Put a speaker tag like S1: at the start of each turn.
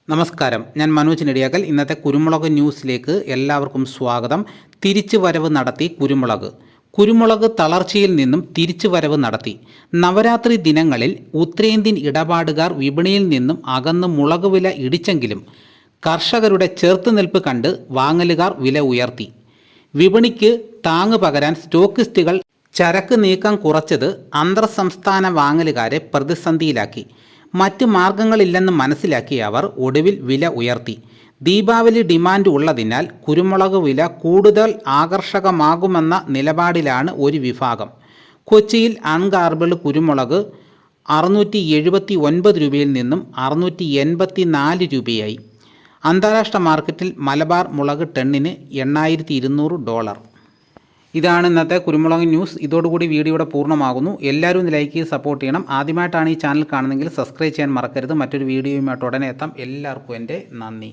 S1: നമസ്കാരം, ഞാൻ മനോജ് നെടിയാക്കൽ. ഇന്നത്തെ കുരുമുളക് ന്യൂസിലേക്ക് എല്ലാവർക്കും സ്വാഗതം. തിരിച്ചു വരവ് നടത്തി കുരുമുളക്. കുരുമുളക് തളർച്ചയിൽ നിന്നും തിരിച്ചു വരവ് നടത്തി. നവരാത്രി ദിനങ്ങളിൽ ഉത്തരേന്ത്യൻ ഇടപാടുകാർ വിപണിയിൽ നിന്നും അകന്ന് മുളക് വില ഇടിച്ചെങ്കിലും കർഷകരുടെ ചെറുത്തുനിൽപ്പ് കണ്ട് വാങ്ങലുകാർ വില ഉയർത്തി. വിപണിക്ക് താങ്ങ് പകരാൻ സ്റ്റോക്കിസ്റ്റുകൾ ചരക്ക് നീക്കം കുറച്ചത് അന്തർ സംസ്ഥാന വാങ്ങലുകാരെ പ്രതിസന്ധിയിലാക്കി. മറ്റ് മാർഗങ്ങളില്ലെന്ന് മനസ്സിലാക്കിയ അവർ ഒടുവിൽ വില ഉയർത്തി. ദീപാവലി ഡിമാൻഡ് ഉള്ളതിനാൽ കുരുമുളക് വില കൂടുതൽ ആകർഷകമാകുമെന്ന നിലപാടിലാണ് ഒരു വിഭാഗം. കൊച്ചിയിൽ അൺഗാർബിൾഡ് കുരുമുളക് 679 രൂപയിൽ നിന്നും 684 രൂപയായി. അന്താരാഷ്ട്ര മാർക്കറ്റിൽ മലബാർ മുളക് ടണ്ണിന് $8,200. ഇതാണ് ഇന്നത്തെ കുരുമുളക് ന്യൂസ്. ഇതോടുകൂടി വീഡിയോയുടെ പൂർണ്ണമാകുന്നു. എല്ലാവരും ഒന്ന് ലൈക്ക് ചെയ്ത് സപ്പോർട്ട് ചെയ്യണം. ആദ്യമായിട്ടാണ് ഈ ചാനൽ കാണുന്നതെങ്കിൽ സബ്സ്ക്രൈബ് ചെയ്യാൻ മറക്കരുത്. മറ്റൊരു വീഡിയോയുമായിട്ട് ഉടനെ എത്താം. എല്ലാവർക്കും എൻ്റെ നന്ദി.